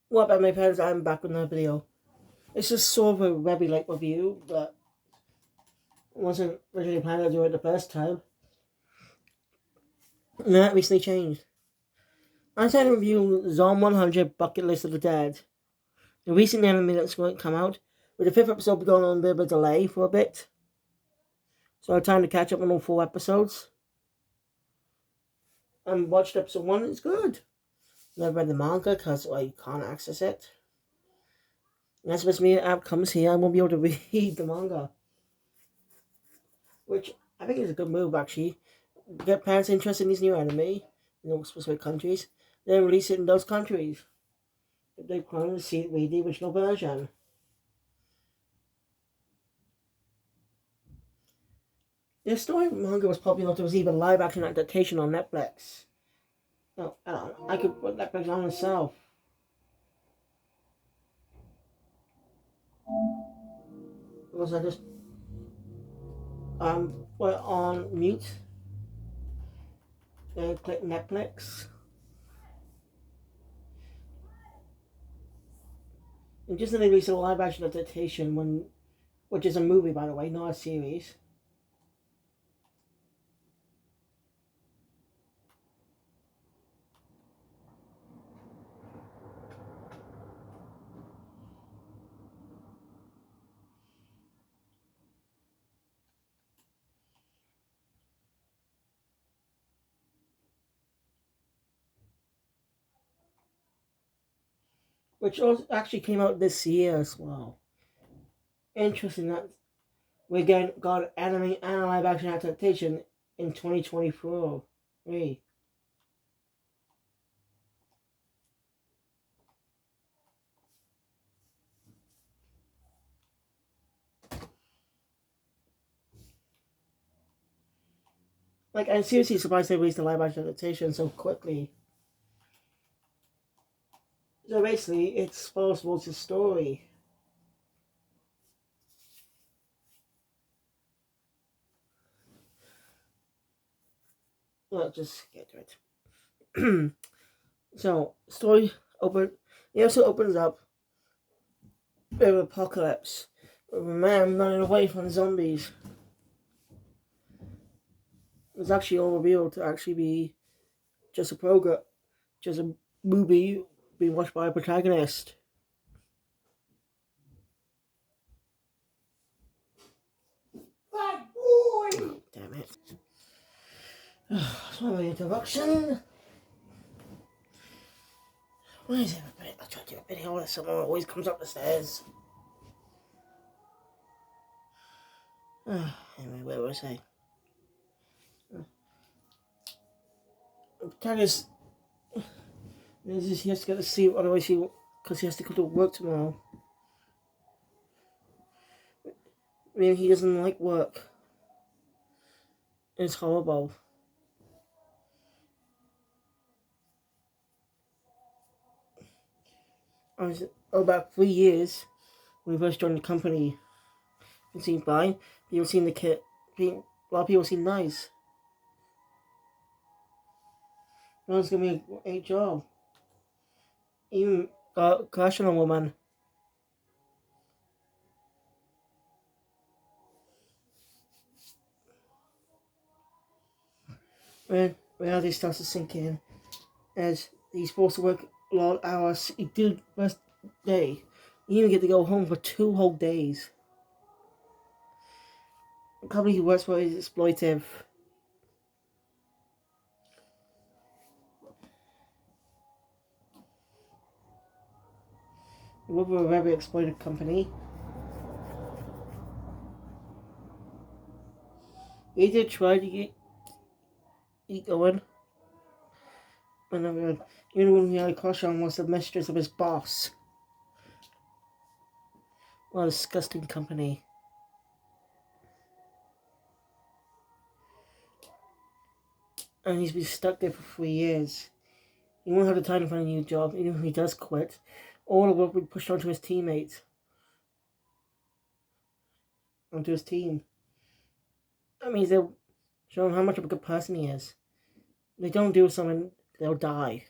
What about my parents? I'm back with another video. It's just sort of a very light review, but wasn't originally planning to do it the first time. And that recently changed. I decided to review Zone 100 Bucket List of the Dead. The recent anime that's going to come out, with the fifth episode going on a bit of a delay for a bit. So I had time to catch up on all 4 episodes. And watched episode 1, it's good. Never read the manga because you can't access it. And that's supposed to be app comes here, I won't be able to read the manga. Which I think is a good move actually. Get parents interested in these new anime in specific countries, then release it in those countries. If they plan to see read the original version. The story manga was popular enough there was even live action adaptation on Netflix. No, I could put Netflix on myself. Because I just put it on mute and click Netflix. And just then they released a live action adaptation which is a movie by the way, not a series. Which also actually came out this year as well. Interesting that we again got anime and a live action adaptation in 2024. Hey. Like, I'm seriously surprised they released a live action adaptation so quickly. So basically, it's follows Walter's story. Let's just get to it. So, story open. It also opens up with an apocalypse, with a man running away from zombies. It's actually all revealed to actually be just a program, just a movie being watched by a protagonist. Bad boy! Damn it. Sorry, interruption. Why is everybody? I try to do a video where someone always comes up the stairs. Anyway, where was I? The protagonist, he has to go to sleep, otherwise because he has to go to work tomorrow. I mean, he doesn't like work. It's horrible. I was about 3 years when we first joined the company. It seemed fine. People seem the kid. A lot of people seem nice. No one's giving me a job. Even crush on a woman. When reality starts to sink in, as he's supposed to work a lot of hours, he did first day. He even get to go home for 2 whole days. The company he works for is exploitive. We work for a very exploitive company. He did try to get going. Even when he had a crush on was the mistress of his boss. What a disgusting company. And he's been stuck there for 3 years. He won't have the time to find a new job, even if he does quit. All the work will be pushed onto his teammates. Onto his team. That means they'll show him how much of a good person he is. If they don't do something, they'll die.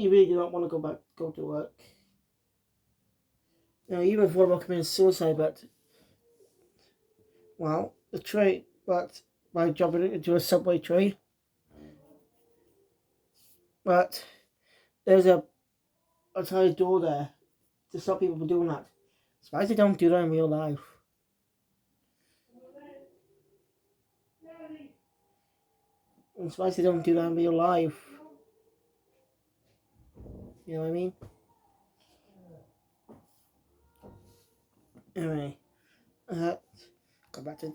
he really did not want to go to work. You know, he even thought about committing suicide, but, well, but by jumping into a subway train. But there's a tiny door there to stop people from doing that. Surprised they don't do that in real life. I'm surprised they don't do that in real life. You know what I mean? Anyway, go back to.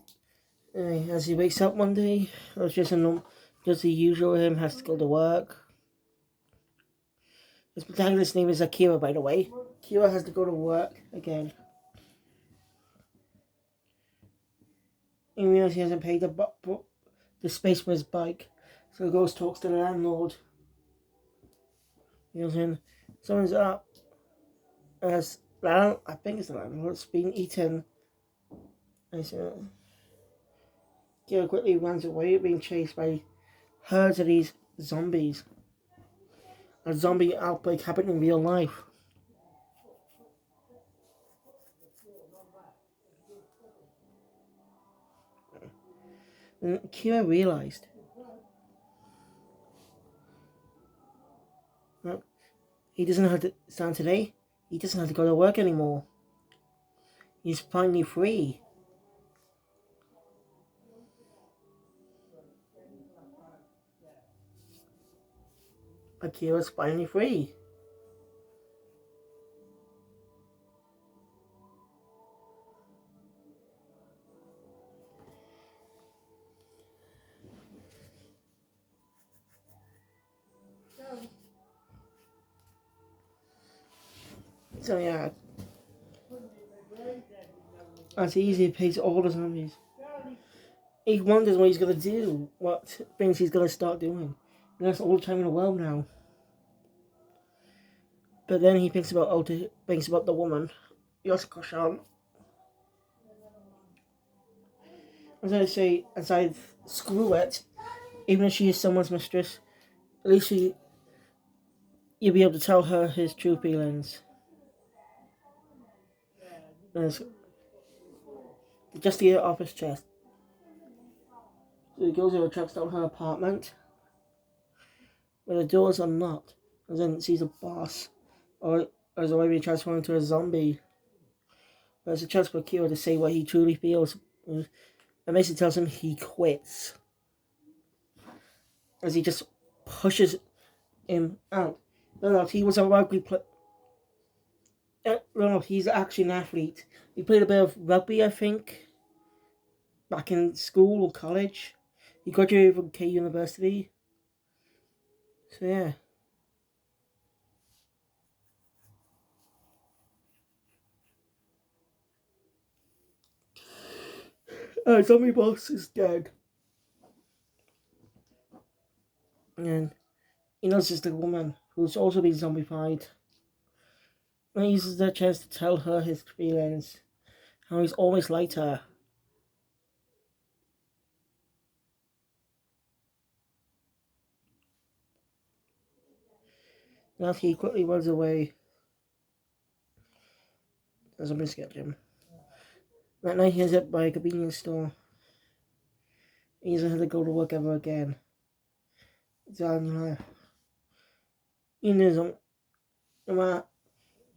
Anyway, as he wakes up one day, it's just the usual. Him has to go to work. His protagonist's name is Akira, by the way. Akira has to go to work again. He realizes he hasn't paid the space for his bike, so he goes talks to the landlord. He goes in, someone's up. I think it's the landlord. It's being eaten. And so Akira quickly runs away, being chased by herds of these zombies. A zombie outbreak happened in real life. And Akira realized that he doesn't have to stand today. He doesn't have to go to work anymore. He's finally free. Akira's finally free. So yeah, that's easy. He pays all the zombies. He wonders what he's gonna do, what things he's gonna start doing. And that's all the time in the world now. But then he thinks about the woman, Yoshiko-chan. As I screw it, even if she is someone's mistress, at least you'll be able to tell her his true feelings. Just to get it off his chest. So he goes over, tracks down her apartment, where the doors are unlocked, and then sees a boss, or as already been transformed into a zombie. There's a chance for Akira to say what he truly feels, and basically tells him he quits. As he just pushes him out. No, he was a rugby player. No, he's actually an athlete. He played a bit of rugby, I think, back in school or college. He graduated from K University. So yeah. Zombie boss is dead. And he notices the woman who's also been zombified. And he uses that chance to tell her his feelings. How he's always liked her. Now he quickly runs away. As a biscuit him. That night he ends up by a convenience store. He doesn't have to go to work ever again. So, he knows no matter,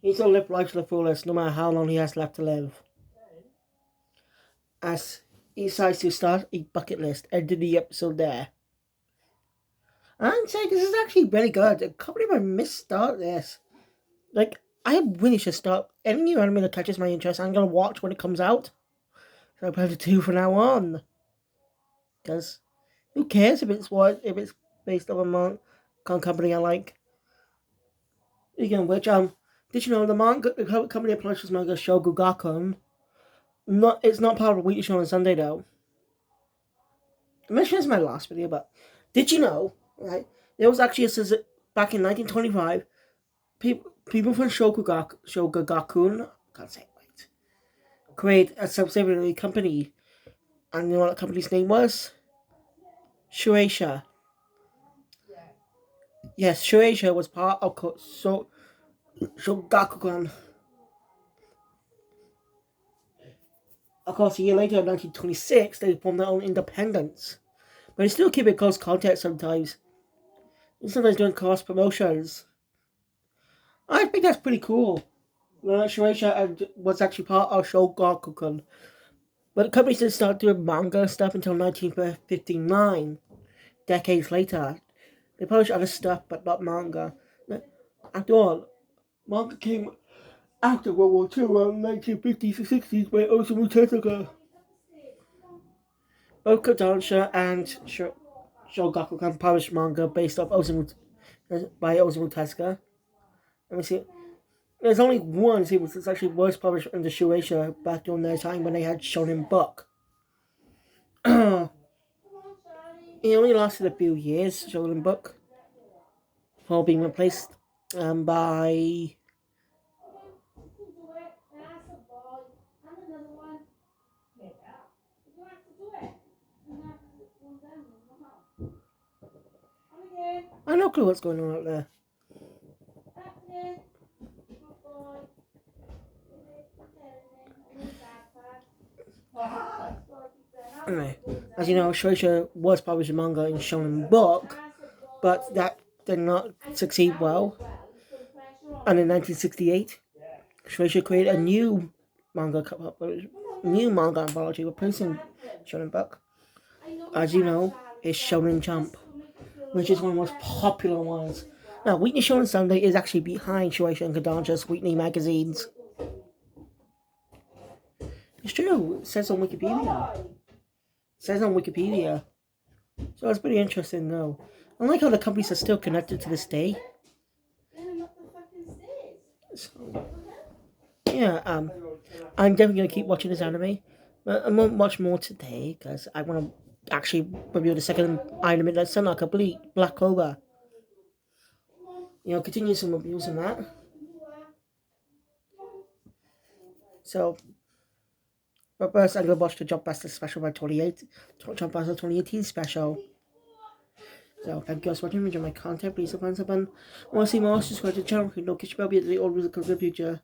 he still live life to the fullest, no matter how long he has left to live. As he decides to start a bucket list, ended the episode there. I'd say this is actually very good. I can't believe I misstart this. Like, I really should start any new anime that catches my interest. I'm gonna watch when it comes out. So I plan to do from now on. Because who cares if it's based on a company I like? Speaking of which, did you know the company that publishes manga Shogugakun? It's not part of Weekly Show on Sunday though. I mentioned this in my last video, but did you know, right? There was actually back in 1925, people from Shogugakun, can't say it right, create a subsidiary company, and you know what the company's name was? Shueisha. Yes, Shueisha was part of Shogakukan. Of course, a year later, in 1926, they formed their own independence. But they still keep in close contact sometimes. And sometimes doing cross promotions. I think that's pretty cool. Shueisha was actually part of Shogakukan. But the company didn't start doing manga stuff until 1959, decades later. They published other stuff, but not manga. After all, manga came after World War II, around 1950s and 60s, by Osamu Tezuka. Both Kodansha and Shogakukan published manga based off by Osamu Tezuka. Let me see. There's only one series that actually was published under Shueisha back during their time when they had Shonen Book. It only lasted a few years, Shonen Book, before being replaced by. I have no clue what's going on out there. Anyway, as you know, Shueisha was publishing manga in Shonen Book, but that did not succeed well. And in 1968, Shueisha created a new manga anthology replacing Shonen Book. As you know, is Shonen Jump, which is one of the most popular ones. Now, Weekly Shonen Sunday is actually behind Shueisha and Kodansha's weekly magazines. It's true. It says on Wikipedia. So it's pretty interesting, though. I like how the companies are still connected to this day. So, yeah, I'm definitely going to keep watching this anime. But I won't watch more today, because I want to actually review the second anime that's not complete, Black Clover. Continue some reviews on that. So, but first, I'm going to watch the Jump Buster special by Jump Buster 2018 special. So, thank you guys for watching. Enjoy my content. Please subscribe the button. Want to see more? Subscribe to the channel. You know, catch me up at the old music of the future.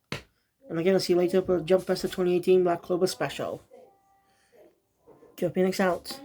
And again, I'll see you later for Jump Buster 2018 Black Clover special. Keep next out.